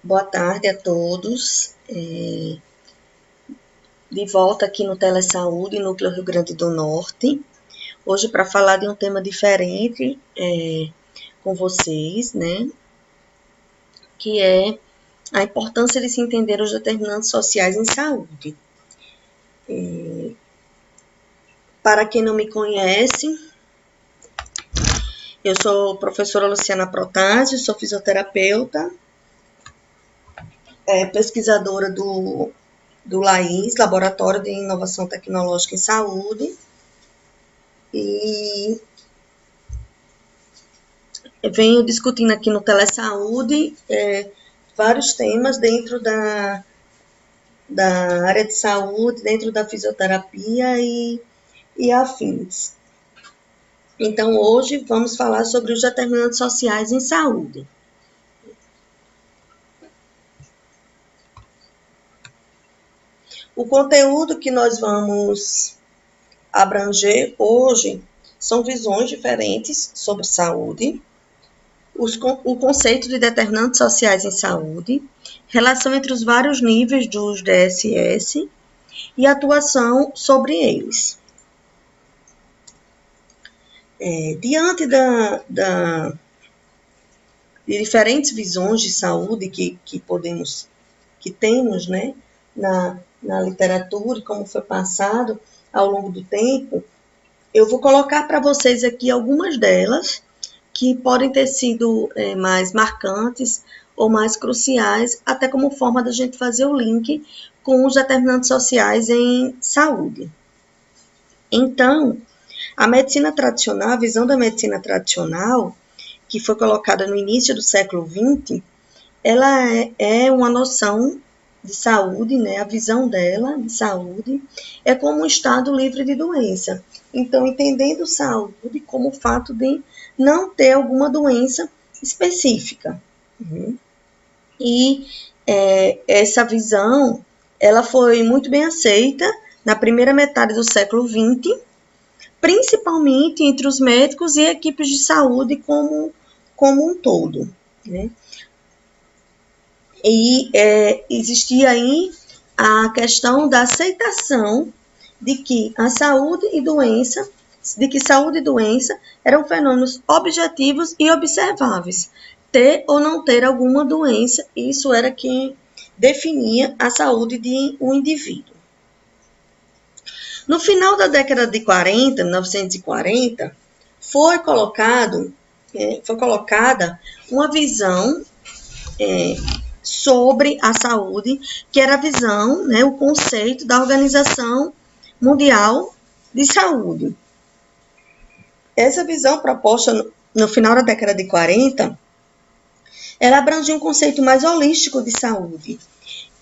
Boa tarde a todos. De volta aqui no Telesaúde, Núcleo Rio Grande do Norte. Hoje para falar de um tema diferente com vocês, né? Que é a importância de se entender os determinantes sociais em saúde. Para quem não me conhece, eu sou professora Luciana Protásio, sou fisioterapeuta, pesquisadora do LAIS, Laboratório de Inovação Tecnológica em Saúde, e venho discutindo aqui no Telesaúde vários temas dentro da área de saúde, dentro da fisioterapia e afins. Então, hoje vamos falar sobre os determinantes sociais em saúde. O conteúdo que nós vamos abranger hoje são visões diferentes sobre saúde, o conceito de determinantes sociais em saúde, relação entre os vários níveis dos DSS e atuação sobre eles. Diante de diferentes visões de saúde que temos, né, na literatura, como foi passado ao longo do tempo, eu vou colocar para vocês aqui algumas delas que podem ter sido mais marcantes ou mais cruciais, até como forma da gente fazer o link com os determinantes sociais em saúde. Então, a medicina tradicional, a visão da medicina tradicional, que foi colocada no início do século XX, ela é uma noção de saúde, né? A visão dela de saúde é como um estado livre de doença. Então, entendendo saúde como o fato de não ter alguma doença específica. E essa visão, ela foi muito bem aceita na primeira metade do século XX, principalmente entre os médicos e equipes de saúde como um todo, né? E existia aí a questão da aceitação de que a saúde e doença eram fenômenos objetivos e observáveis. Ter ou não ter alguma doença, isso era que definia a saúde de um indivíduo. No final da década de 40, 1940, foi colocada uma visão sobre a saúde, que era a visão, né, o conceito da Organização Mundial de Saúde. Essa visão proposta no final da década de 40, ela abrangia um conceito mais holístico de saúde,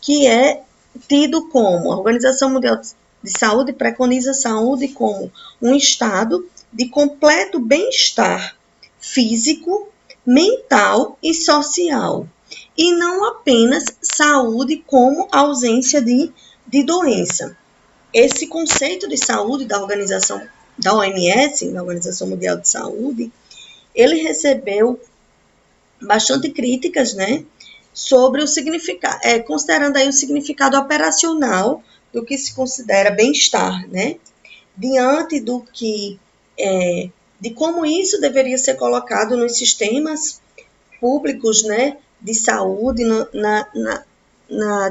que é tido como a Organização Mundial de Saúde preconiza a saúde como um estado de completo bem-estar físico, mental e social, e não apenas saúde como ausência de doença. Esse conceito de saúde da organização da OMS, da Organização Mundial de Saúde, ele recebeu bastante críticas, né, sobre o significado, considerando aí o significado operacional do que se considera bem-estar, né, diante do que, de como isso deveria ser colocado nos sistemas públicos, né, de saúde,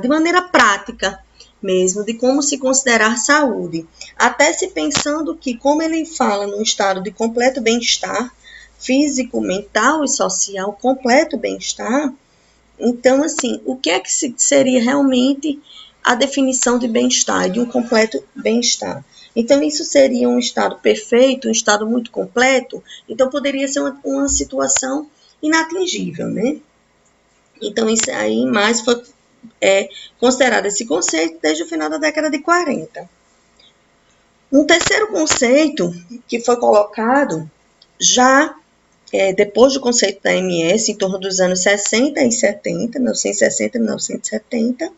de maneira prática mesmo, de como se considerar saúde. Até se pensando que, como ele fala num estado de completo bem-estar, físico, mental e social, completo bem-estar, então, assim, o que é que seria realmente a definição de bem-estar, de um completo bem-estar? Então, isso seria um estado perfeito, um estado muito completo, então poderia ser uma situação inatingível, né? Então, isso aí mais foi considerado esse conceito desde o final da década de 40. Um terceiro conceito que foi colocado já depois do conceito da OMS, em torno dos anos 60 e 70, 1960 e 1970,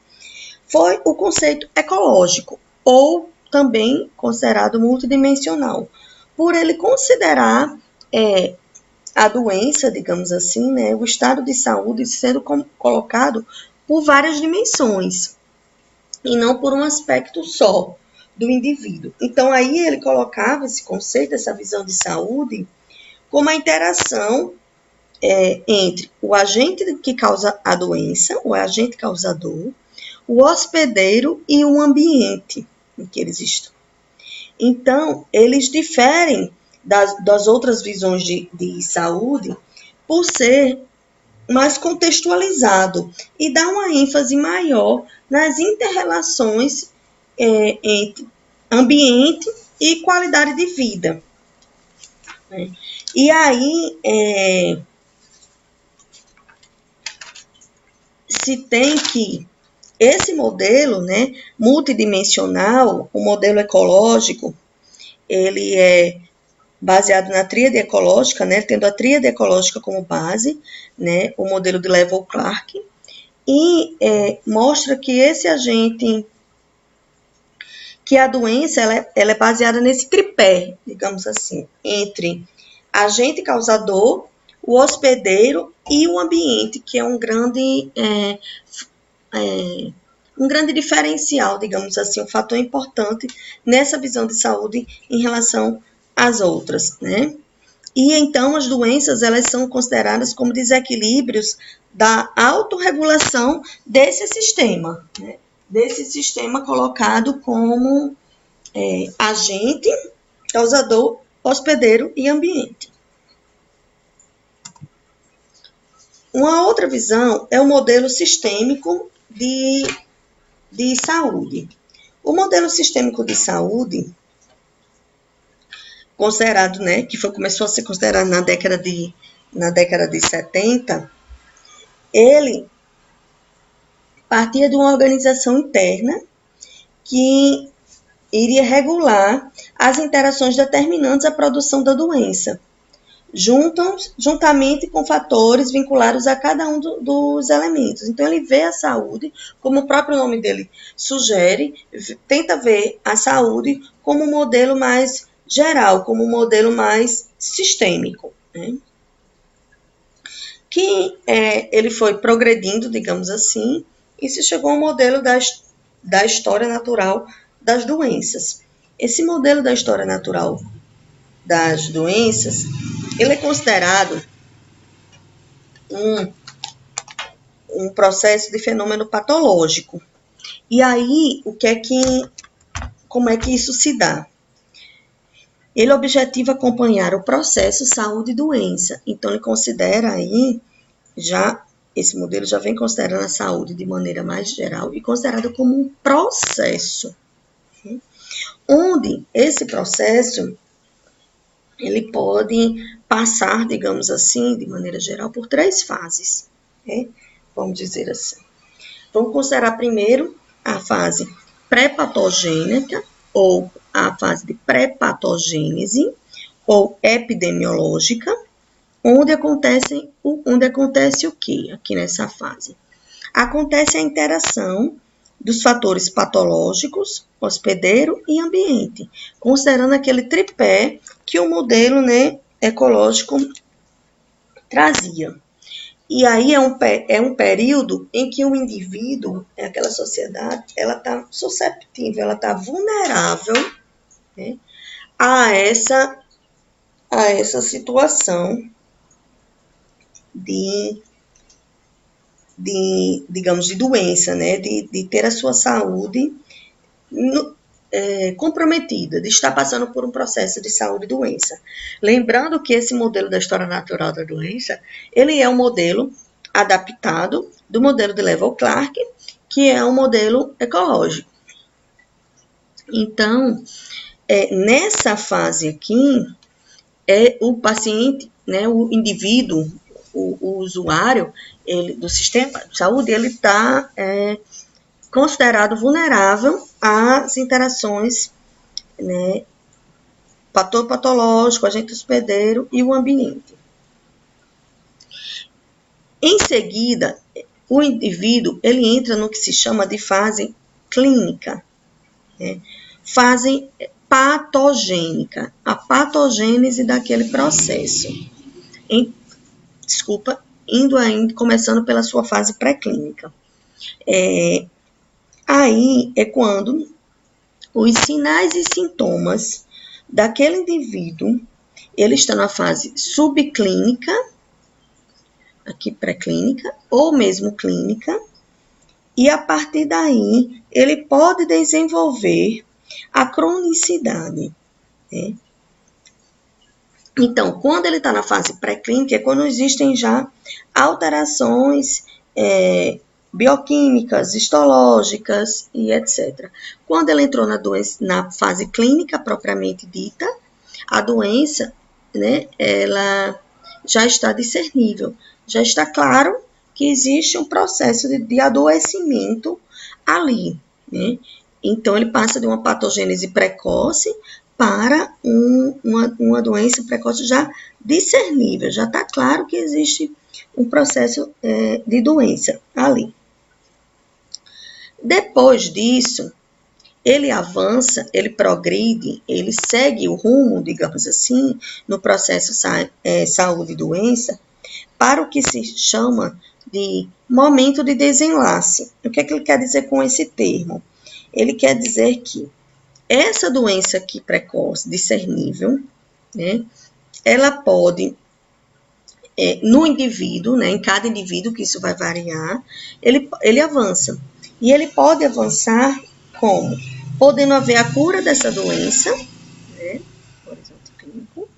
foi o conceito ecológico, ou também considerado multidimensional, por ele considerar a doença, digamos assim, né, o estado de saúde sendo colocado por várias dimensões e não por um aspecto só do indivíduo. Então, aí ele colocava esse conceito, essa visão de saúde, como a interação entre o agente que causa a doença, o agente causador, o hospedeiro e o ambiente em que eles estão. Então, eles diferem das outras visões de saúde por ser mais contextualizado e dá uma ênfase maior nas inter-relações entre ambiente e qualidade de vida. E aí, se tem que esse modelo, né, multidimensional, o modelo ecológico, ele é baseado na tríade ecológica, né, tendo a tríade ecológica como base, né, o modelo de Levell-Clark, e mostra que esse agente, que a doença, ela é baseada nesse tripé, digamos assim, entre agente causador, o hospedeiro e o ambiente, que é um grande diferencial, digamos assim, um fator importante nessa visão de saúde em relação às outras, né? E então as doenças, elas são consideradas como desequilíbrios da autorregulação desse sistema, né? Desse sistema colocado como agente, causador, hospedeiro e ambiente. Uma outra visão é o modelo sistêmico de saúde. O modelo sistêmico de saúde, considerado, né, que começou a ser considerado na década de 70, ele partia de uma organização interna que iria regular as interações determinantes à produção da doença, juntamente com fatores vinculados a cada um dos elementos. Então, ele vê a saúde, como o próprio nome dele sugere, tenta ver a saúde como um modelo mais geral, como um modelo mais sistêmico, né? Que ele foi progredindo, digamos assim, e se chegou ao modelo da história natural das doenças. Esse modelo da história natural das doenças, ele é considerado um processo de fenômeno patológico. E aí, como é que isso se dá? Ele objetiva acompanhar o processo saúde e doença. Então, ele considera aí, esse modelo já vem considerando a saúde de maneira mais geral e considerado como um processo, onde esse processo ele pode passar, digamos assim, de maneira geral, por 3 fases, né? Vamos dizer assim. Vamos considerar primeiro a fase pré-patogênica, ou a fase de pré-patogênese, ou epidemiológica, onde acontece o quê aqui nessa fase? Acontece a interação dos fatores patológicos, hospedeiro e ambiente, considerando aquele tripé que o modelo, né, ecológico trazia. E aí é um período em que o indivíduo, aquela sociedade, ela está susceptível, ela está vulnerável, né, a essa situação digamos, de doença, né, de ter a sua saúde comprometida, de estar passando por um processo de saúde e doença. Lembrando que esse modelo da história natural da doença, ele é um modelo adaptado do modelo de Levell-Clark, que é um modelo ecológico. Então, nessa fase aqui, o paciente, né, o indivíduo, o usuário do sistema de saúde, ele está considerado vulnerável às interações, né, fator patológico, agente hospedeiro e o ambiente. Em seguida, o indivíduo ele entra no que se chama de fase clínica, né, fase patogênica, a patogênese daquele processo. indo ainda, começando pela sua fase pré-clínica. Aí é quando os sinais e sintomas daquele indivíduo, ele está na fase subclínica, aqui pré-clínica, ou mesmo clínica, e a partir daí ele pode desenvolver a cronicidade, né? Então, quando ele está na fase pré-clínica, é quando existem já alterações bioquímicas, histológicas e etc. Quando ele entrou na fase clínica propriamente dita, a doença, né, ela já está discernível, já está claro que existe um processo de adoecimento ali, né? Então, ele passa de uma patogênese precoce para uma doença precoce já discernível, já está claro que existe um processo de doença ali. Depois disso, ele avança, ele progride, ele segue o rumo, digamos assim, no processo saúde e doença, para o que se chama de momento de desenlace. O que é que ele quer dizer com esse termo? Ele quer dizer que essa doença aqui precoce, discernível, né, ela pode, no indivíduo, né, em cada indivíduo, que isso vai variar, ele avança. E ele pode avançar como? Podendo haver a cura dessa doença, né, horizonte clínico,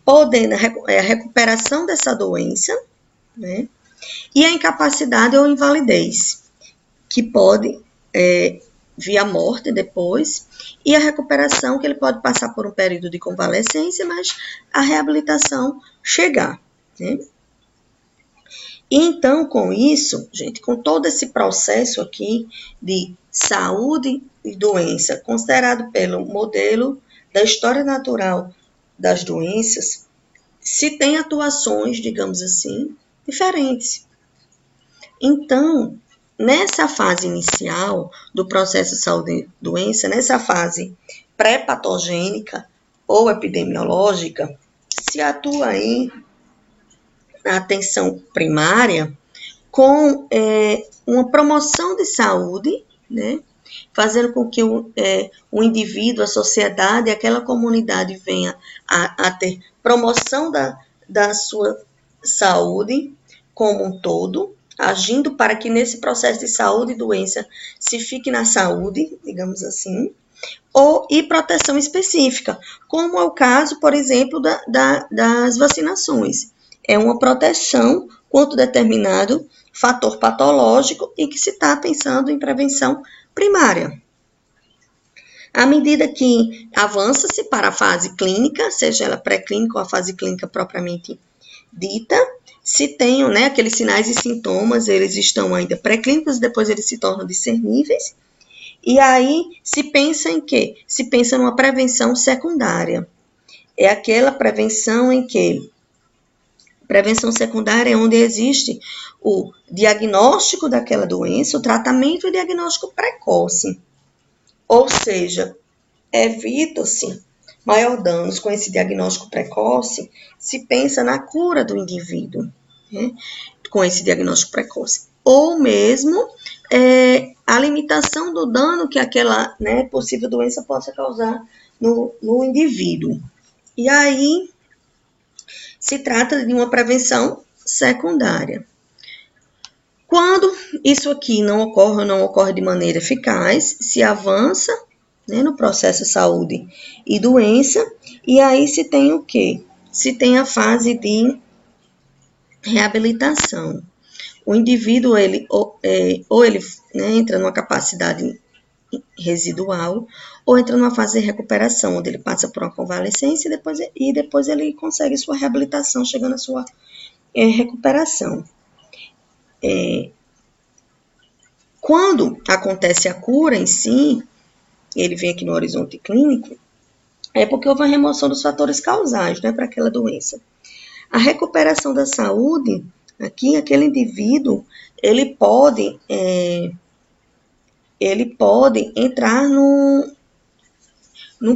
podendo a recuperação dessa doença, né, e a incapacidade ou invalidez, que pode vir a morte depois, e a recuperação, que ele pode passar por um período de convalescência, mas a reabilitação chegar, né? E então, com isso, gente, com todo esse processo aqui de saúde e doença, considerado pelo modelo da história natural das doenças, se tem atuações, digamos assim, diferentes. Então, nessa fase inicial do processo de saúde e doença, nessa fase pré-patogênica ou epidemiológica, se atua aí na atenção primária com uma promoção de saúde, né, fazendo com que o indivíduo, a sociedade, aquela comunidade venha a ter promoção da sua saúde como um todo, agindo para que nesse processo de saúde e doença se fique na saúde, digamos assim, e proteção específica, como é o caso, por exemplo, das vacinações. É uma proteção contra determinado fator patológico e que se está pensando em prevenção primária. À medida que avança-se para a fase clínica, seja ela pré-clínica ou a fase clínica propriamente dita, se tenham, né, aqueles sinais e sintomas, eles estão ainda pré-clínicos, depois eles se tornam discerníveis, e aí se pensa em quê? Se pensa numa prevenção secundária. É aquela prevenção em que prevenção secundária é onde existe o diagnóstico daquela doença, o tratamento e diagnóstico precoce. Ou seja, evita-se maior danos com esse diagnóstico precoce, se pensa na cura do indivíduo, né, com esse diagnóstico precoce. Ou mesmo a limitação do dano que aquela, né, possível doença possa causar no indivíduo. E aí se trata de uma prevenção secundária. Quando isso aqui não ocorre ou não ocorre de maneira eficaz, se avança, né, no processo de saúde e doença, e aí se tem o quê? Se tem a fase de reabilitação. O indivíduo, ou ele, né, entra numa capacidade residual, ou entra numa fase de recuperação, onde ele passa por uma convalescência e depois ele consegue sua reabilitação, chegando à sua recuperação. Quando acontece a cura em si, ele vem aqui no horizonte clínico, é porque houve a remoção dos fatores causais, né, para aquela doença. A recuperação da saúde, aqui, aquele indivíduo, ele pode entrar num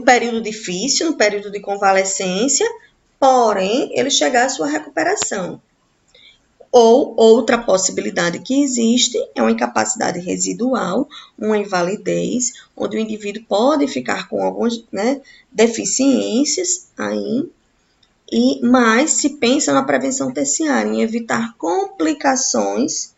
período difícil, num período de convalescência, porém, ele chegar à sua recuperação. Ou outra possibilidade que existe é uma incapacidade residual, uma invalidez, onde o indivíduo pode ficar com algumas, né, deficiências aí, mas se pensa na prevenção terciária, em evitar complicações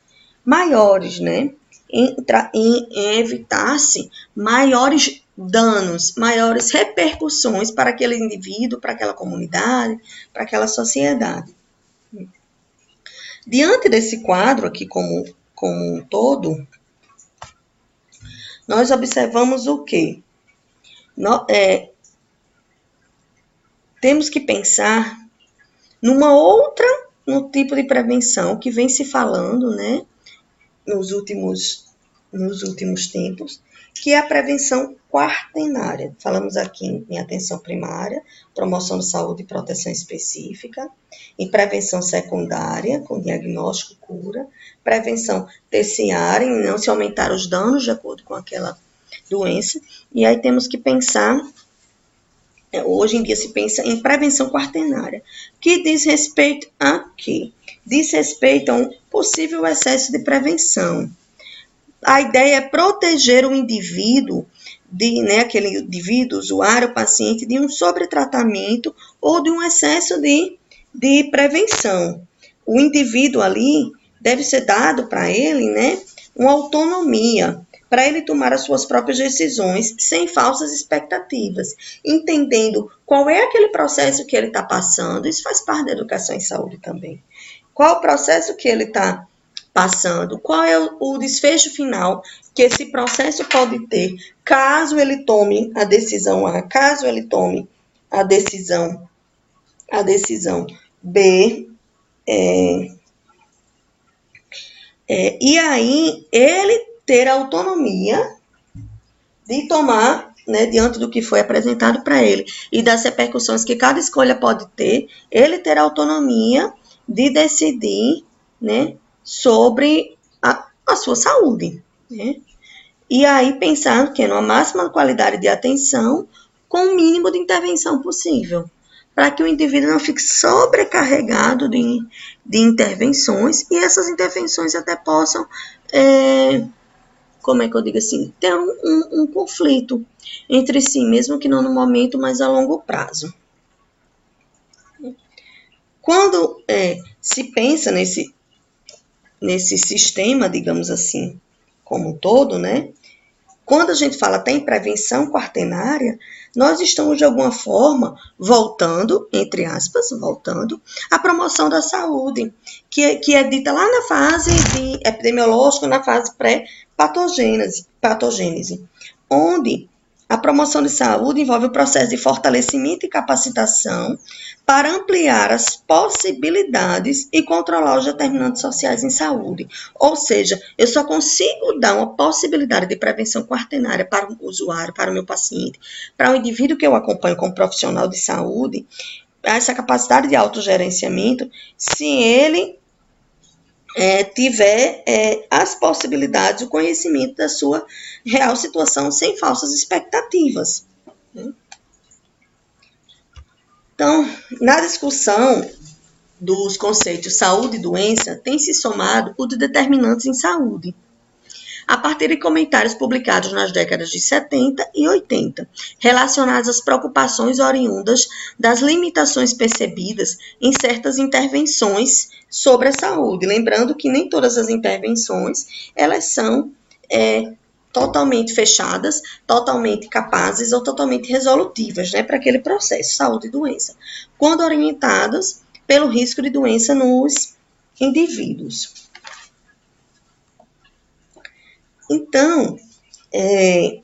maiores, né? Em evitar-se maiores danos, maiores repercussões para aquele indivíduo, para aquela comunidade, para aquela sociedade. Diante desse quadro aqui como um todo, nós observamos o quê? Temos que pensar no tipo de prevenção que vem se falando, né, nos últimos tempos, que é a prevenção quaternária. Falamos aqui em atenção primária, promoção de saúde e proteção específica, em prevenção secundária, com diagnóstico, cura, prevenção terciária, em não se aumentar os danos de acordo com aquela doença, e aí temos que pensar, hoje em dia se pensa em prevenção quaternária, que diz respeito a quê? Diz respeito a um possível excesso de prevenção. A ideia é proteger o indivíduo, aquele indivíduo, usuário, paciente, de um sobretratamento ou de um excesso de prevenção. O indivíduo ali deve ser dado para ele, né, uma autonomia, para ele tomar as suas próprias decisões, sem falsas expectativas, entendendo qual é aquele processo que ele está passando. Isso faz parte da educação em saúde também. Qual o processo que ele está passando, qual é o desfecho final que esse processo pode ter, caso ele tome a decisão A, caso ele tome a decisão B, e aí ele ter a autonomia de tomar, né, diante do que foi apresentado para ele e das repercussões que cada escolha pode ter, ele ter a autonomia de decidir, né, sobre a sua saúde, né? E aí pensando que numa máxima qualidade de atenção com o mínimo de intervenção possível, para que o indivíduo não fique sobrecarregado de intervenções e essas intervenções até possam, ter um conflito entre si, mesmo que não no momento, mas a longo prazo. Quando se pensa nesse sistema, digamos assim, como um todo, né? Quando a gente fala até em prevenção quaternária, nós estamos, de alguma forma, voltando, entre aspas, à promoção da saúde, que é dita lá na fase de epidemiológica, na fase pré-patogênese, onde a promoção de saúde envolve o processo de fortalecimento e capacitação para ampliar as possibilidades e controlar os determinantes sociais em saúde. Ou seja, eu só consigo dar uma possibilidade de prevenção quaternária para o usuário, para o meu paciente, para o indivíduo que eu acompanho como profissional de saúde, essa capacidade de autogerenciamento, se ele tiver as possibilidades, o conhecimento da sua real situação, sem falsas expectativas. Então, na discussão dos conceitos saúde e doença, tem se somado o de determinantes em saúde, a partir de comentários publicados nas décadas de 70 e 80, relacionados às preocupações oriundas das limitações percebidas em certas intervenções sobre a saúde. Lembrando que nem todas as intervenções, elas são totalmente fechadas, totalmente capazes ou totalmente resolutivas, né, para aquele processo, saúde e doença, quando orientadas pelo risco de doença nos indivíduos. Então, em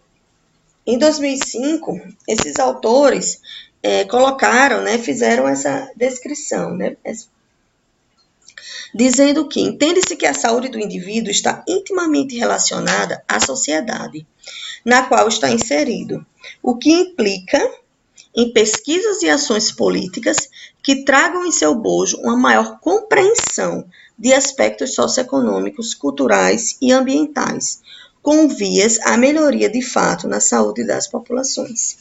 2005, esses autores colocaram, né, fizeram essa descrição, né, dizendo que entende-se que a saúde do indivíduo está intimamente relacionada à sociedade na qual está inserido, o que implica em pesquisas e ações políticas que tragam em seu bojo uma maior compreensão de aspectos socioeconômicos, culturais e ambientais, com vias à melhoria de fato na saúde das populações.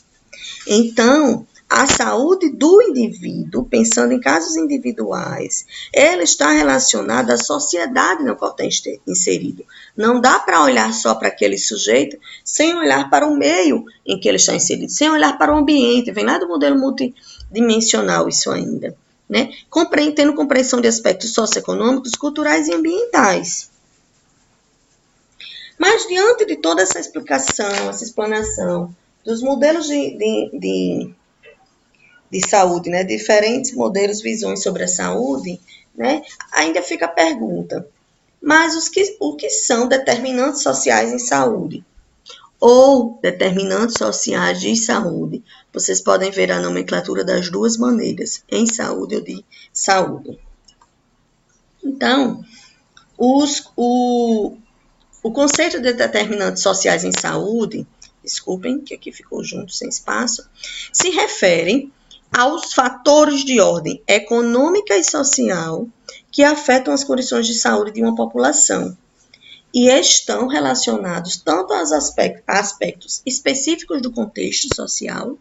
Então, a saúde do indivíduo, pensando em casos individuais, ela está relacionada à sociedade na qual está inserido. Não dá para olhar só para aquele sujeito sem olhar para o meio em que ele está inserido, sem olhar para o ambiente. Vem lá do modelo multidimensional isso ainda, né? Tendo compreensão de aspectos socioeconômicos, culturais e ambientais. Mas diante de toda essa explicação, essa explanação dos modelos de saúde, né, diferentes modelos, visões sobre a saúde, né, ainda fica a pergunta, mas o que são determinantes sociais em saúde? Ou determinantes sociais de saúde? Vocês podem ver a nomenclatura das duas maneiras, em saúde ou de saúde. Então, o conceito de determinantes sociais em saúde, desculpem que aqui ficou junto sem espaço, se referem aos fatores de ordem econômica e social que afetam as condições de saúde de uma população e estão relacionados tanto aos aspectos específicos do contexto social,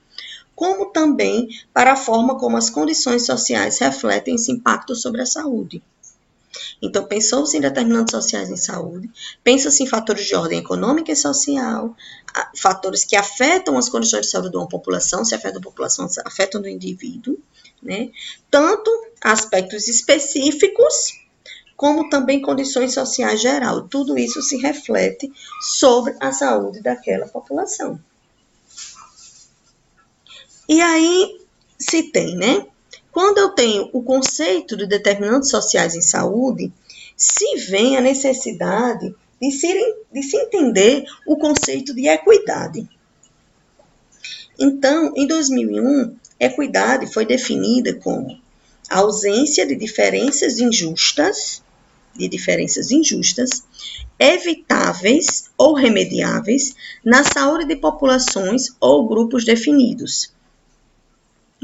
como também para a forma como as condições sociais refletem esse impacto sobre a saúde. Então, pensou-se em determinantes sociais em saúde, pensa-se em fatores de ordem econômica e social, fatores que afetam as condições de saúde de uma população, se afetam a população, se afetam o indivíduo, né? Tanto aspectos específicos, como também condições sociais gerais. Tudo isso se reflete sobre a saúde daquela população. E aí se tem, né? Quando eu tenho o conceito de determinantes sociais em saúde, se vem a necessidade de se entender o conceito de equidade. Então, em 2001, equidade foi definida como a ausência de diferenças injustas, evitáveis ou remediáveis na saúde de populações ou grupos definidos,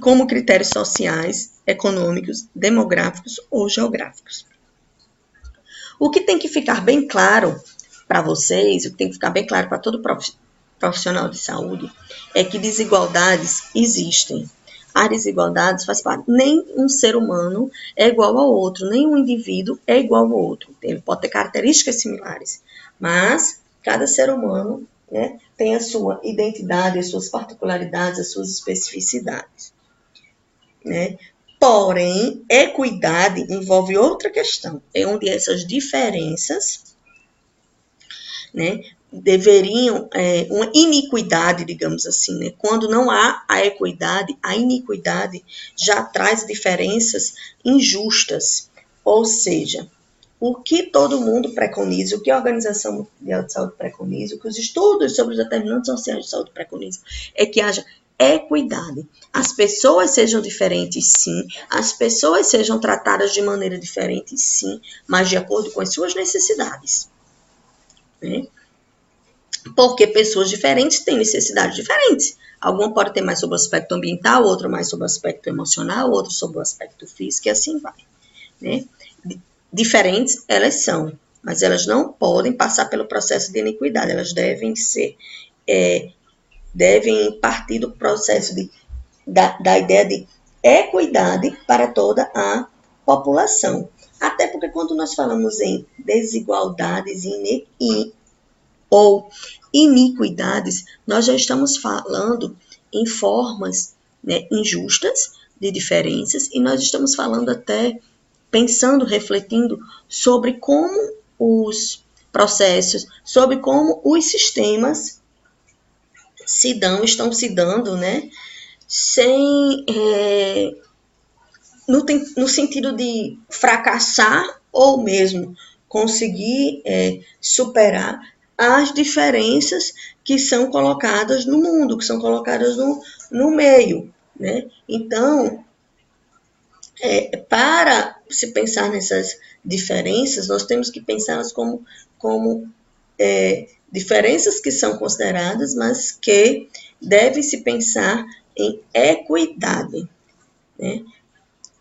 como critérios sociais, econômicos, demográficos ou geográficos. O que tem que ficar bem claro para vocês, o que tem que ficar bem claro para todo profissional de saúde, é que desigualdades existem. As desigualdades faz parte. Nem um ser humano é igual ao outro, nem um indivíduo é igual ao outro. Ele pode ter características similares, mas cada ser humano, né, tem a sua identidade, as suas particularidades, as suas especificidades, né? Porém, equidade envolve outra questão, é onde essas diferenças, né, deveriam, uma iniquidade, digamos assim, né? Quando não há a equidade, a iniquidade já traz diferenças injustas, ou seja, o que todo mundo preconiza, o que a Organização Mundial de Saúde preconiza, o que os estudos sobre os determinantes sociais de saúde preconizam, é que haja equidade. As pessoas sejam diferentes, sim, as pessoas sejam tratadas de maneira diferente, sim, mas de acordo com as suas necessidades, né? Porque pessoas diferentes têm necessidades diferentes. Alguma pode ter mais sobre o aspecto ambiental, outra mais sobre o aspecto emocional, outra sobre o aspecto físico, e assim vai, né? Diferentes elas são, mas elas não podem passar pelo processo de iniquidade, elas devem partir do processo da ideia de equidade para toda a população. Até porque quando nós falamos em desigualdades ou iniquidades, nós já estamos falando em formas, né, injustas de diferenças, e nós estamos falando até, pensando, refletindo sobre como os processos, sobre como os sistemas estão se dando, né, sem, no sentido de fracassar ou mesmo conseguir superar as diferenças que são colocadas no mundo, que são colocadas no meio, né? Então, para se pensar nessas diferenças, nós temos que pensá-las como diferenças que são consideradas, mas que deve se pensar em equidade, né?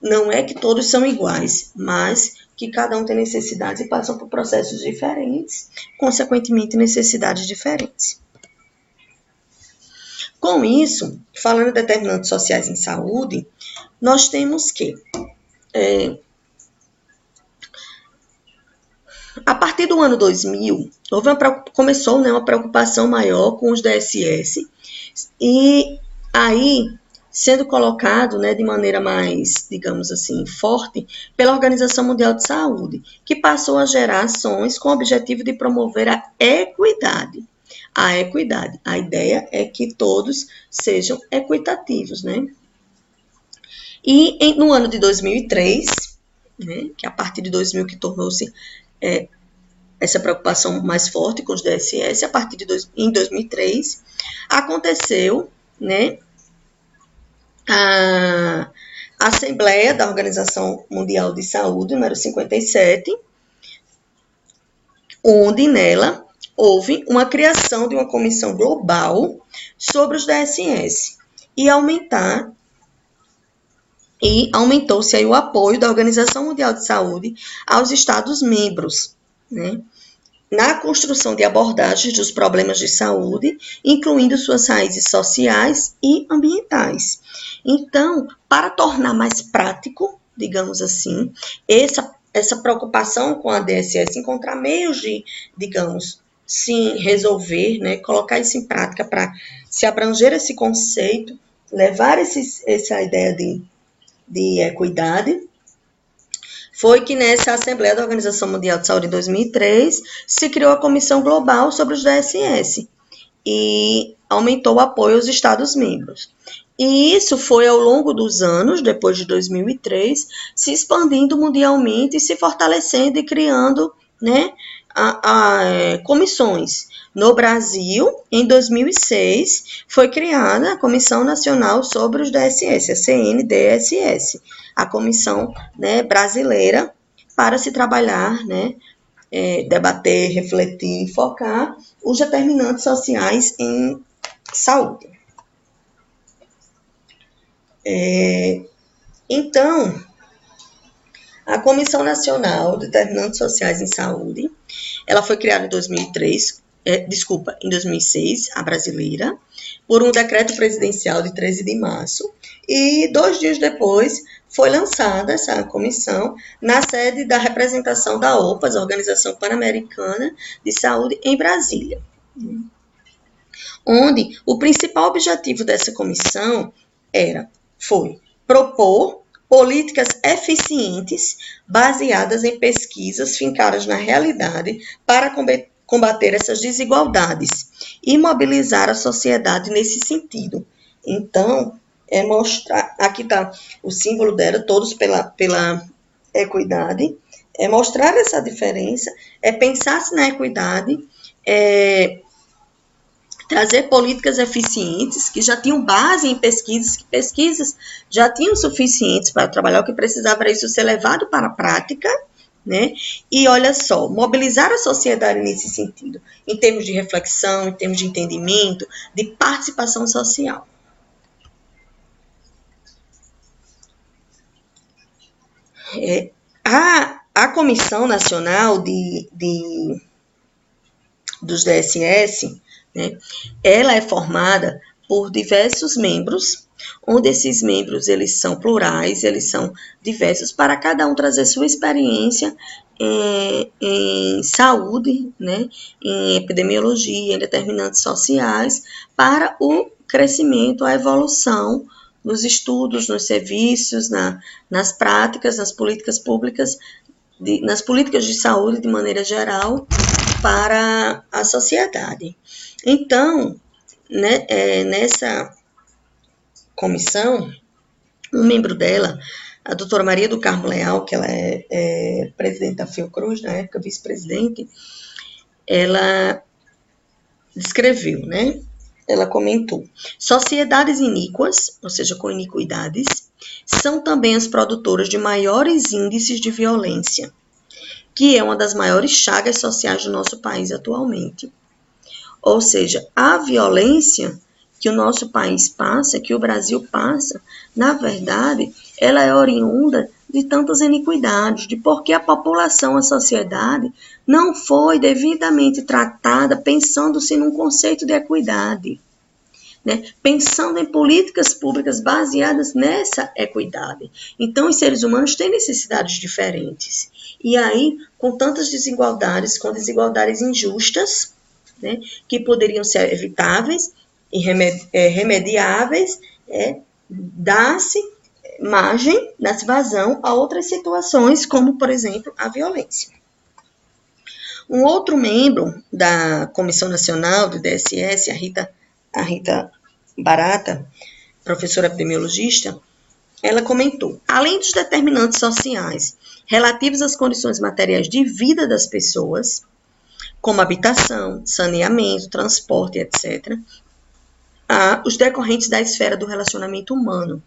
Não é que todos são iguais, mas que cada um tem necessidades e passam por processos diferentes, consequentemente necessidades diferentes. Com isso, falando de determinantes sociais em saúde, nós temos que, a partir do ano 2000, começou, né, uma preocupação maior com os DSS, e aí sendo colocado, né, de maneira mais, digamos assim, forte, pela Organização Mundial de Saúde, que passou a gerar ações com o objetivo de promover a equidade. A equidade. A ideia é que todos sejam equitativos, né? E no ano de 2003, né, que a partir de 2000 que tornou-se essa preocupação mais forte com os DSS, a partir de em 2003, aconteceu, né, a Assembleia da Organização Mundial de Saúde, número 57, onde nela houve uma criação de uma comissão global sobre os DSS e aumentou-se aí o apoio da Organização Mundial de Saúde aos Estados-membros, né, na construção de abordagens dos problemas de saúde, incluindo suas raízes sociais e ambientais. Então, para tornar mais prático, digamos assim, essa preocupação com a DSS, encontrar meios de, digamos, se resolver, né, colocar isso em prática para se abranger esse conceito, levar essa ideia de equidade, foi que nessa Assembleia da Organização Mundial de Saúde em 2003 se criou a Comissão Global sobre os DSS e aumentou o apoio aos Estados-membros. E isso foi ao longo dos anos, depois de 2003, se expandindo mundialmente e se fortalecendo e criando, né, comissões. No Brasil, em 2006, foi criada a Comissão Nacional sobre os DSS, a CNDSS, a comissão, né, brasileira para se trabalhar, né, debater, refletir e focar os determinantes sociais em saúde. Então, a Comissão Nacional de Determinantes Sociais em Saúde, ela foi criada em 2006, a brasileira, por um decreto presidencial de 13 de março, e 2 dias depois foi lançada essa comissão na sede da representação da OPAS, a Organização Pan-Americana de Saúde, em Brasília, onde o principal objetivo dessa comissão foi propor políticas eficientes baseadas em pesquisas fincadas na realidade para combater essas desigualdades e mobilizar a sociedade nesse sentido. Então, mostrar, aqui está o símbolo dela, todos pela equidade, mostrar essa diferença, pensar-se na equidade, trazer políticas eficientes que já tinham base em pesquisas, que pesquisas já tinham suficientes para trabalhar, o que precisava era isso ser levado para a prática, né? E olha só, mobilizar a sociedade nesse sentido, em termos de reflexão, em termos de entendimento, de participação social. A Comissão Nacional dos DSS, né, ela é formada por diversos membros, onde esses membros eles são plurais, eles são diversos, para cada um trazer sua experiência em saúde, né, em epidemiologia, em determinantes sociais, para o crescimento, a evolução nos estudos, nos serviços, nas práticas, nas políticas públicas, nas políticas de saúde de maneira geral, para a sociedade. Então, né, nessa comissão, um membro dela, a doutora Maria do Carmo Leal, que ela é presidente da Fiocruz, na época vice-presidente, ela descreveu, né? Ela comentou: sociedades iníquas, ou seja, com iniquidades, são também as produtoras de maiores índices de violência, que é uma das maiores chagas sociais do nosso país atualmente. Ou seja, a violência que o nosso país passa, que o Brasil passa, na verdade, ela é oriunda de tantas iniquidades, de porque a população, a sociedade, não foi devidamente tratada pensando-se num conceito de equidade. né, pensando em políticas públicas baseadas nessa equidade. Então, os seres humanos têm necessidades diferentes. E aí, com tantas desigualdades, com desigualdades injustas, né, que poderiam ser evitáveis e remediáveis, dá-se margem, dá-se vazão a outras situações, como, por exemplo, a violência. Um outro membro da Comissão Nacional do DSS, a Rita Barata, professora epidemiologista, ela comentou: além dos determinantes sociais relativos às condições materiais de vida das pessoas, como habitação, saneamento, transporte, etc., há os decorrentes da esfera do relacionamento humano,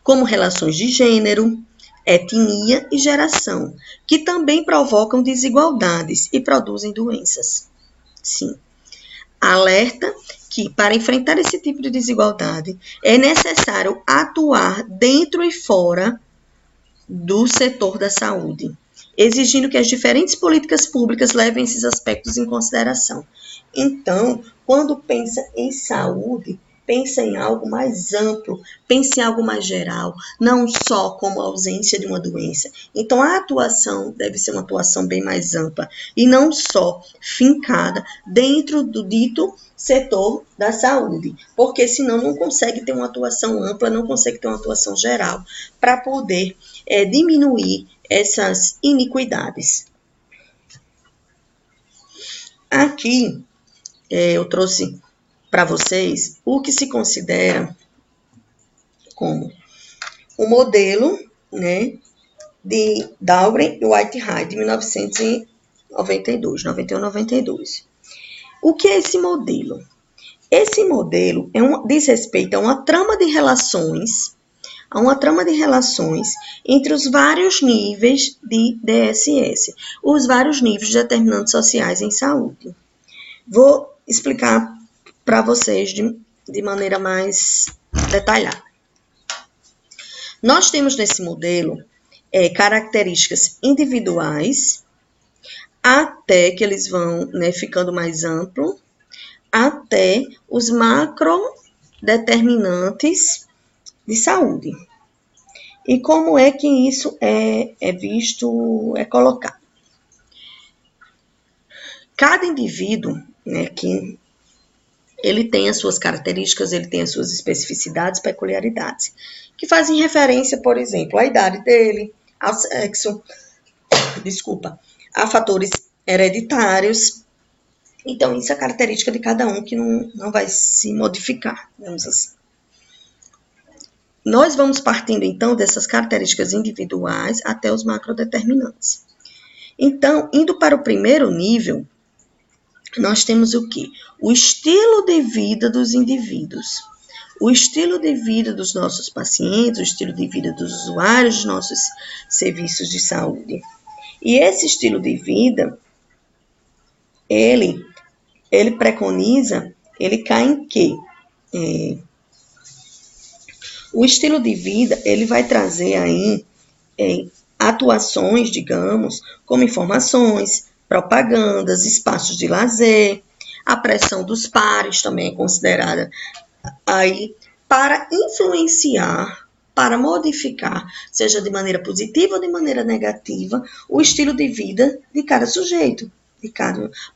como relações de gênero, etnia e geração, que também provocam desigualdades e produzem doenças. Sim. Alerta que, para enfrentar esse tipo de desigualdade, é necessário atuar dentro e fora do setor da saúde, exigindo que as diferentes políticas públicas levem esses aspectos em consideração. Então, quando pensa em saúde, pensa em algo mais amplo, pensa em algo mais geral, não só como a ausência de uma doença. Então, a atuação deve ser uma atuação bem mais ampla e não só fincada dentro do dito setor da saúde, porque senão não consegue ter uma atuação ampla, não consegue ter uma atuação geral para poder diminuir essas iniquidades. Aqui eu trouxe para vocês o que se considera como o modelo, né, de Dahlgren e Whitehead, de 1992. O que é esse modelo? Esse modelo diz respeito a uma trama de relações entre os vários níveis de DSS, os vários níveis de determinantes sociais em saúde. Vou explicar para vocês de maneira mais detalhada. Nós temos nesse modelo características individuais, até que eles vão, né, ficando mais amplo, até os macrodeterminantes de saúde. E como é que isso é colocado? Cada indivíduo, né, que ele tem as suas características, ele tem as suas especificidades, peculiaridades, que fazem referência, por exemplo, à idade dele, ao sexo, a fatores hereditários. Então, isso é característica de cada um que não vai se modificar, digamos assim. Nós vamos partindo, então, dessas características individuais até os macrodeterminantes. Então, indo para o primeiro nível, nós temos o quê? O estilo de vida dos indivíduos, o estilo de vida dos nossos pacientes, o estilo de vida dos usuários dos nossos serviços de saúde. E esse estilo de vida, ele preconiza, ele cai em quê? O estilo de vida, ele vai trazer aí atuações, digamos, como informações, propagandas, espaços de lazer, a pressão dos pares também é considerada aí para influenciar, para modificar, seja de maneira positiva ou de maneira negativa, o estilo de vida de cada sujeito.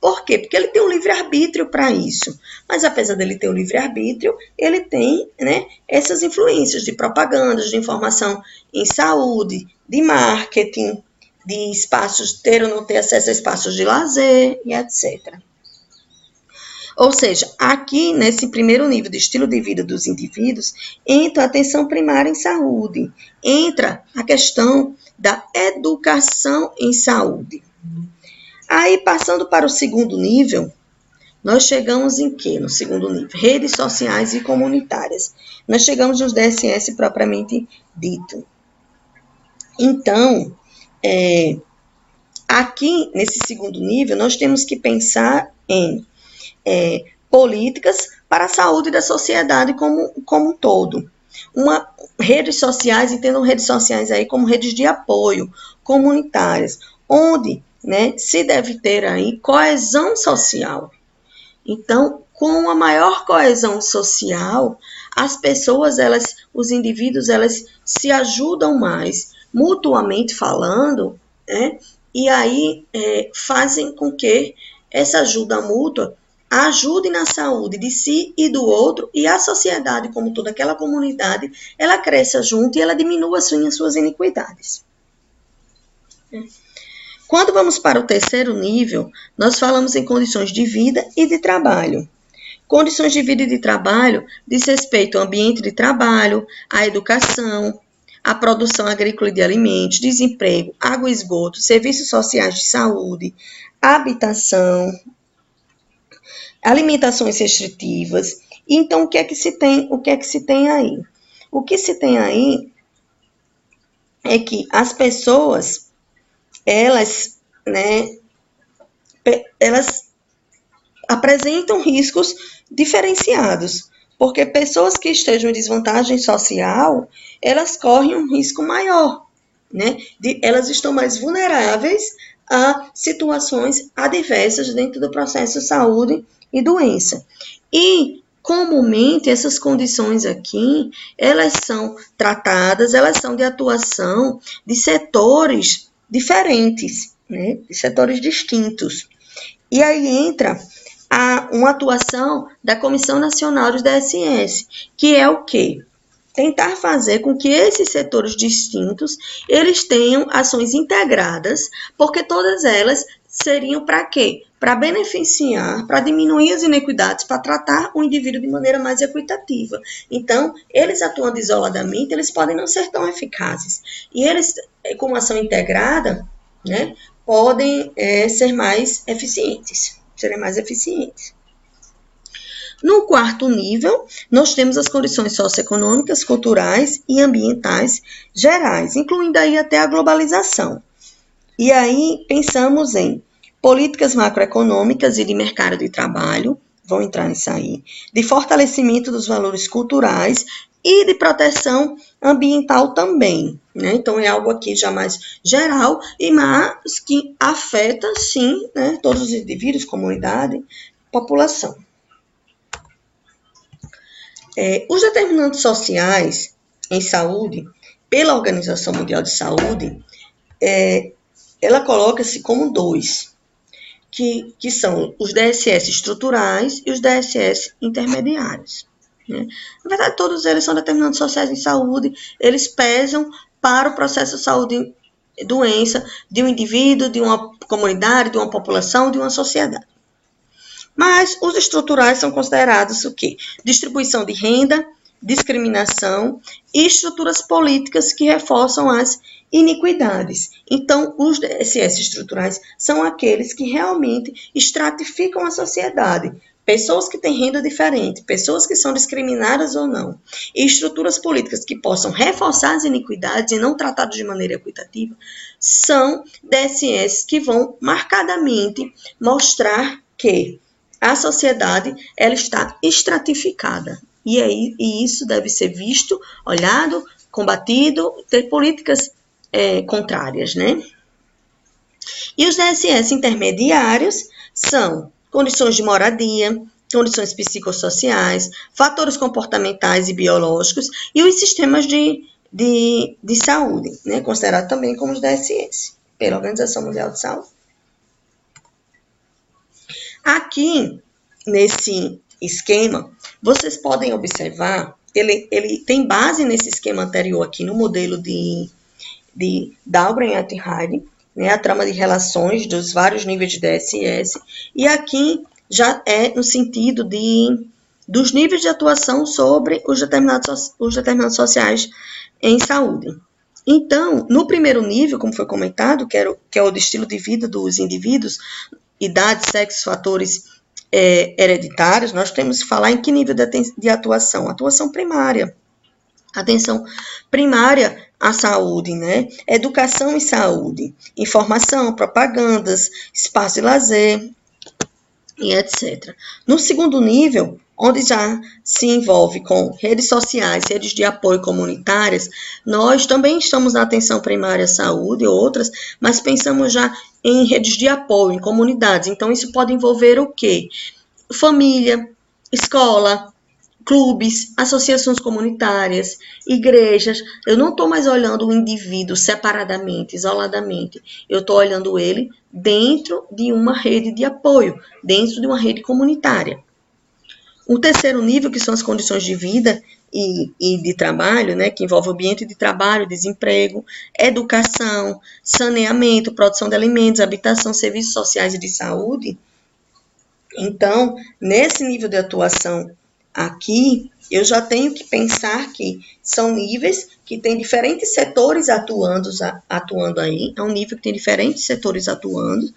Por quê? Porque ele tem um livre-arbítrio para isso. Mas apesar dele ter o livre-arbítrio, ele tem, né, essas influências de propagandas, de informação em saúde, de marketing, de espaços, ter ou não ter acesso a espaços de lazer e etc. Ou seja, aqui nesse primeiro nível de estilo de vida dos indivíduos, entra a atenção primária em saúde, entra a questão da educação em saúde. Aí, passando para o segundo nível, nós chegamos em quê? No segundo nível, redes sociais e comunitárias. Nós chegamos nos DSS propriamente dito. Então, aqui, nesse segundo nível, nós temos que pensar em políticas para a saúde da sociedade como um todo. Redes sociais, entendam redes sociais aí como redes de apoio comunitárias, onde, né, se deve ter aí coesão social. Então, com a maior coesão social, as pessoas, os indivíduos, elas se ajudam mais, mutuamente falando, né? E aí fazem com que essa ajuda mútua ajude na saúde de si e do outro, e a sociedade, como toda aquela comunidade, ela cresça junto e ela diminua suas iniquidades. Quando vamos para o terceiro nível, nós falamos em condições de vida e de trabalho. Condições de vida e de trabalho diz respeito ao ambiente de trabalho, à educação, à produção agrícola e de alimentos, desemprego, água e esgoto, serviços sociais de saúde, habitação, alimentações restritivas. Então, o que é que se tem aí? O que se tem aí é que as pessoas, elas apresentam riscos diferenciados, porque pessoas que estejam em desvantagem social, elas correm um risco maior, né? Elas estão mais vulneráveis a situações adversas dentro do processo de saúde e doença. E, comumente, essas condições aqui, elas são tratadas, elas são de atuação de setores diferentes, né? De setores distintos. E aí entra uma atuação da Comissão Nacional dos DSS, que é o quê? Tentar fazer com que esses setores distintos, eles tenham ações integradas, porque todas elas seriam para quê? Para beneficiar, para diminuir as inequidades, para tratar o indivíduo de maneira mais equitativa. Então, eles atuando isoladamente, eles podem não ser tão eficazes. E eles, com ação integrada, né, podem ser mais eficientes, serem mais eficientes. No quarto nível, nós temos as condições socioeconômicas, culturais e ambientais gerais, incluindo aí até a globalização. E aí pensamos em políticas macroeconômicas e de mercado de trabalho, vão entrar nisso aí, de fortalecimento dos valores culturais e de proteção ambiental também, né? Então, é algo aqui já mais geral, mas que afeta, sim, né, todos os indivíduos, comunidade, população. Os determinantes sociais em saúde, pela Organização Mundial de Saúde, ela coloca-se como 2, que são os DSS estruturais e os DSS intermediários. Né? Na verdade, todos eles são determinantes sociais em saúde, eles pesam para o processo de saúde e doença de um indivíduo, de uma comunidade, de uma população, de uma sociedade. Mas os estruturais são considerados o quê? Distribuição de renda, discriminação e estruturas políticas que reforçam as iniquidades. Então, os DSS estruturais são aqueles que realmente estratificam a sociedade. Pessoas que têm renda diferente, pessoas que são discriminadas ou não, e estruturas políticas que possam reforçar as iniquidades e não tratadas de maneira equitativa, são DSS que vão marcadamente mostrar que a sociedade ela está estratificada. E isso deve ser visto, olhado, combatido, ter políticas contrárias, né? E os DSS intermediários são condições de moradia, condições psicossociais, fatores comportamentais e biológicos e os sistemas de saúde, né? Considerado também como os DSS, pela Organização Mundial de Saúde. Aqui, nesse esquema, vocês podem observar, ele tem base nesse esquema anterior aqui, no modelo de Dahlgren et Heide, né, a trama de relações dos vários níveis de DSS, e aqui já é no sentido dos níveis de atuação sobre os determinados sociais em saúde. Então, no primeiro nível, como foi comentado, que é o do estilo de vida dos indivíduos, idade, sexo, fatores hereditários, nós temos que falar em que nível de atuação? Atuação primária. Atenção primária à saúde, né? Educação e saúde, informação, propagandas, espaço de lazer e etc. No segundo nível, onde já se envolve com redes sociais, redes de apoio comunitárias, nós também estamos na atenção primária à saúde e outras, mas pensamos já em redes de apoio, em comunidades. Então, isso pode envolver o quê? família, escola, clubes, associações comunitárias, igrejas. Eu não estou mais olhando o indivíduo separadamente, isoladamente. Eu estou olhando ele dentro de uma rede de apoio, dentro de uma rede comunitária. O terceiro nível, que são as condições de vida e de trabalho, né, que envolve o ambiente de trabalho, desemprego, educação, saneamento, produção de alimentos, habitação, serviços sociais e de saúde. Então, nesse nível de atuação aqui, eu já tenho que pensar que são níveis que tem diferentes setores atuando aí, é um nível que tem diferentes setores atuando,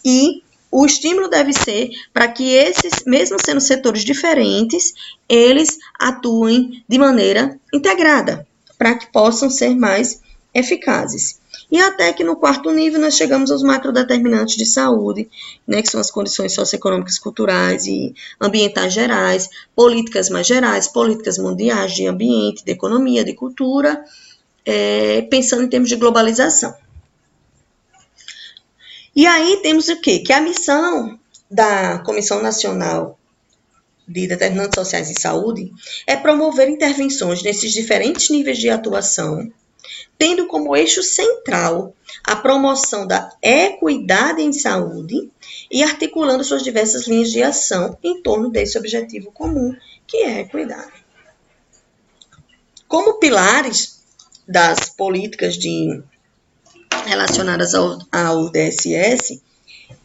e o estímulo deve ser para que esses, mesmo sendo setores diferentes, eles atuem de maneira integrada, para que possam ser mais eficazes. E até que no quarto nível nós chegamos aos macrodeterminantes de saúde, né, que são as condições socioeconômicas, culturais e ambientais gerais, políticas mais gerais, políticas mundiais de ambiente, de economia, de cultura, pensando em termos de globalização. E aí temos o quê? Que a missão da Comissão Nacional de Determinantes Sociais em Saúde é promover intervenções nesses diferentes níveis de atuação, tendo como eixo central a promoção da equidade em saúde e articulando suas diversas linhas de ação em torno desse objetivo comum, que é a equidade. Como pilares das políticas relacionadas ao DSS,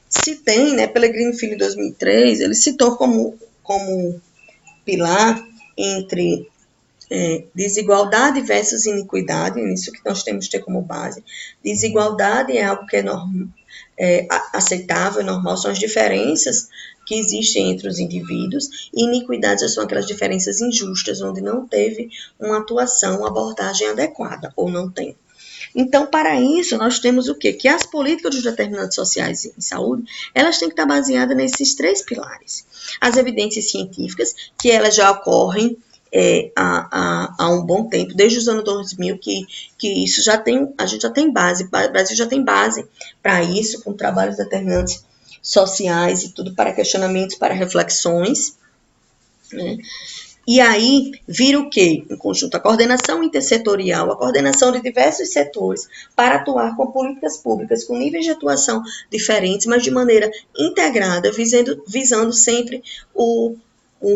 se tem, né, Pellegrini Filho em 2003, ele citou como pilar entre desigualdade versus iniquidade, isso que nós temos que ter como base. Desigualdade é algo que é aceitável, é normal, são as diferenças que existem entre os indivíduos, e iniquidades são aquelas diferenças injustas, onde não teve uma atuação, uma abordagem adequada, ou não tem. Então, para isso, nós temos o quê? Que as políticas dos determinantes sociais em saúde, elas têm que estar baseadas nesses três pilares. As evidências científicas, que elas já ocorrem há um bom tempo, desde os anos 2000, que isso a gente já tem base, o Brasil já tem base para isso, com trabalhos determinantes sociais e tudo, para questionamentos, para reflexões, né? E aí vira o quê? Em conjunto, a coordenação intersetorial, a coordenação de diversos setores para atuar com políticas públicas com níveis de atuação diferentes, mas de maneira integrada, visando sempre o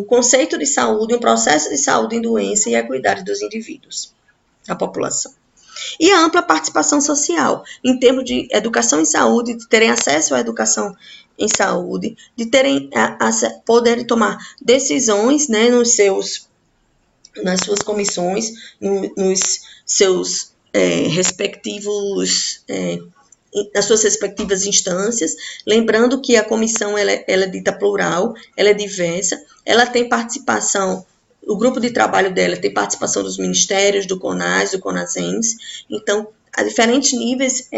conceito de saúde, um processo de saúde em doença e a equidade dos indivíduos, da população. E a ampla participação social, em termos de educação em saúde, de terem acesso à educação em saúde, de poderem tomar decisões, né, nas suas comissões, nos seus nas suas respectivas instâncias, lembrando que a comissão ela é dita plural, ela é diversa, ela tem participação, o grupo de trabalho dela tem participação dos ministérios, do CONAS, do CONASEMS, então, a diferentes níveis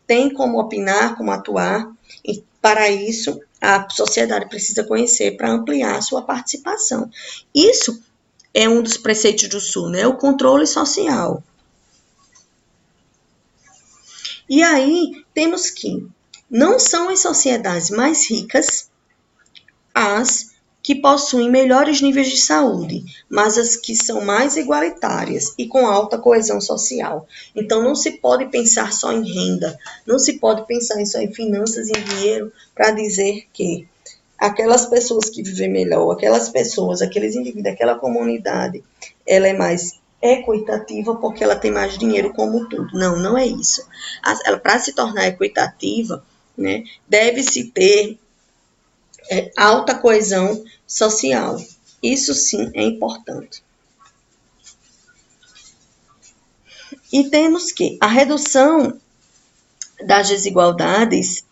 tem como opinar, como atuar, e para isso a sociedade precisa conhecer para ampliar a sua participação. Isso é um dos preceitos do Sul, né? O controle social. E aí, temos que não são as sociedades mais ricas as que possuem melhores níveis de saúde, mas as que são mais igualitárias e com alta coesão social. Então, não se pode pensar só em renda, não se pode pensar só em finanças e dinheiro para dizer que aquelas pessoas que vivem melhor, aquelas pessoas, aqueles indivíduos, aquela comunidade, ela é mais equitativa porque ela tem mais dinheiro como tudo. Não, não é isso. Para se tornar equitativa, né, deve-se ter alta coesão social. Isso sim é importante. E temos que a redução das desigualdades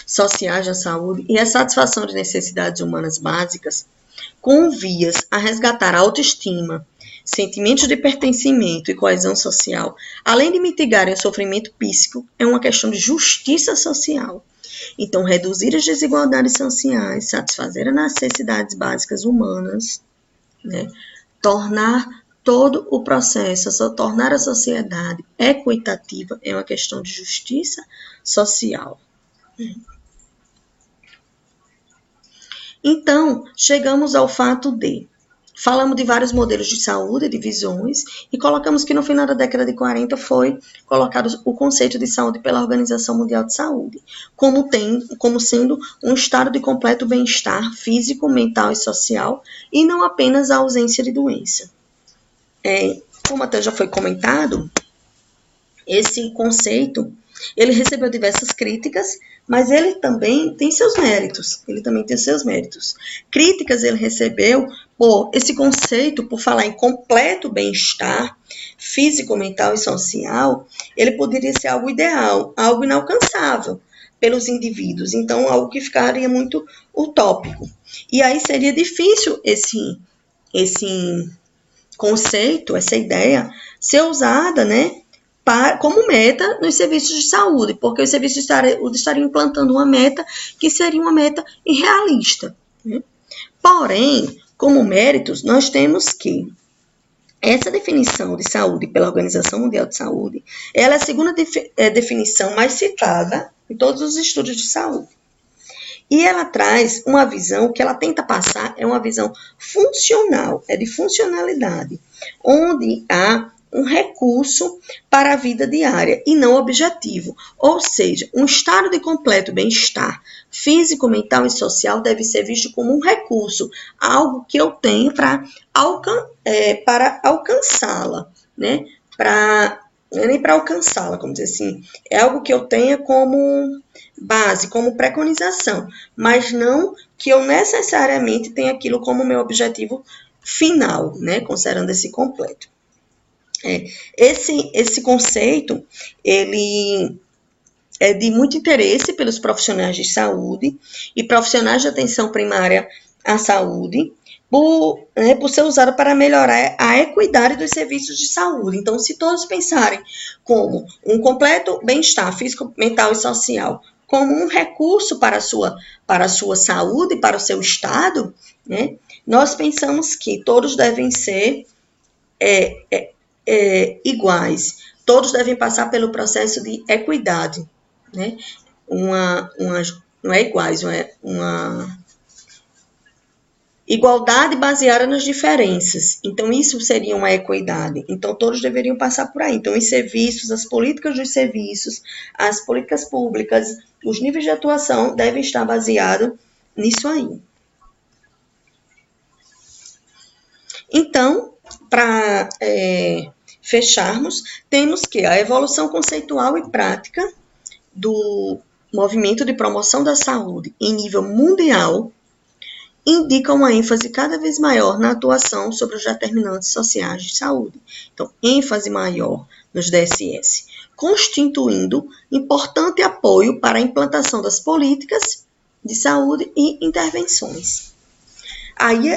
sociais da saúde e a satisfação de necessidades humanas básicas com vias a resgatar a autoestima, sentimentos de pertencimento e coesão social, além de mitigarem o sofrimento psíquico, é uma questão de justiça social. Então, reduzir as desigualdades sociais, satisfazer as necessidades básicas humanas, né? Tornar todo o processo, tornar a sociedade equitativa é uma questão de justiça social. Então, chegamos ao fato de falamos de vários modelos de saúde, de visões, e colocamos que no final da década de 40 foi colocado o conceito de saúde pela Organização Mundial de Saúde, como sendo um estado de completo bem-estar físico, mental e social, e não apenas a ausência de doença. Como até já foi comentado, esse conceito, ele recebeu diversas críticas, mas ele também tem seus méritos. Críticas ele recebeu por esse conceito, por falar em completo bem-estar físico, mental e social, ele poderia ser algo ideal, algo inalcançável pelos indivíduos. Então, algo que ficaria muito utópico. E aí seria difícil esse conceito, essa ideia, ser usada, né, como meta nos serviços de saúde, porque os serviços de saúde estariam implantando uma meta que seria uma meta irrealista. Né? Porém, como méritos, nós temos que essa definição de saúde pela Organização Mundial de Saúde, ela é a segunda definição mais citada em todos os estudos de saúde. E ela traz uma visão que ela tenta passar, é uma visão funcional, é de funcionalidade, onde há um recurso para a vida diária e não objetivo. Ou seja, um estado de completo bem-estar físico, mental e social deve ser visto como um recurso, algo que eu tenho para alcançá-la, né? Não é nem para alcançá-la, como dizer assim, é algo que eu tenha como base, como preconização, mas não que eu necessariamente tenha aquilo como meu objetivo final, né? Considerando esse completo. Esse conceito, ele é de muito interesse pelos profissionais de saúde e profissionais de atenção primária à saúde, por ser usado para melhorar a equidade dos serviços de saúde. Então, se todos pensarem como um completo bem-estar físico, mental e social, como um recurso para a sua saúde, para o seu estado, né, nós pensamos que todos devem ser iguais, todos devem passar pelo processo de equidade, né? Não é iguais, é uma igualdade baseada nas diferenças. Então, isso seria uma equidade. Então, todos deveriam passar por aí. Então, os serviços, as políticas dos serviços, as políticas públicas, os níveis de atuação devem estar baseados nisso aí. Então, para fecharmos, temos que a evolução conceitual e prática do movimento de promoção da saúde em nível mundial indica uma ênfase cada vez maior na atuação sobre os determinantes sociais de saúde. Então, ênfase maior nos DSS, constituindo importante apoio para a implantação das políticas de saúde e intervenções.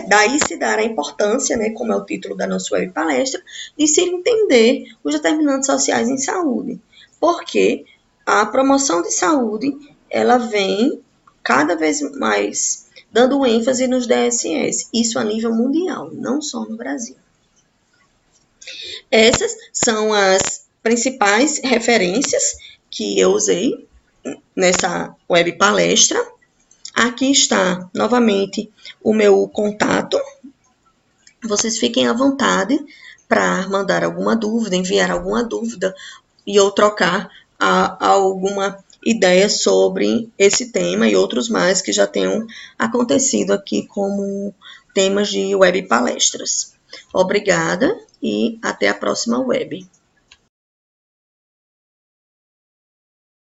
Daí se dará a importância, né, como é o título da nossa web palestra, de se entender os determinantes sociais em saúde, porque a promoção de saúde, ela vem cada vez mais dando ênfase nos DSS, isso a nível mundial, não só no Brasil. Essas são as principais referências que eu usei nessa web palestra. Aqui está, novamente, o meu contato. Vocês fiquem à vontade para mandar alguma dúvida, enviar alguma dúvida e ou trocar alguma ideia sobre esse tema e outros mais que já tenham acontecido aqui como temas de web palestras. Obrigada e até a próxima web.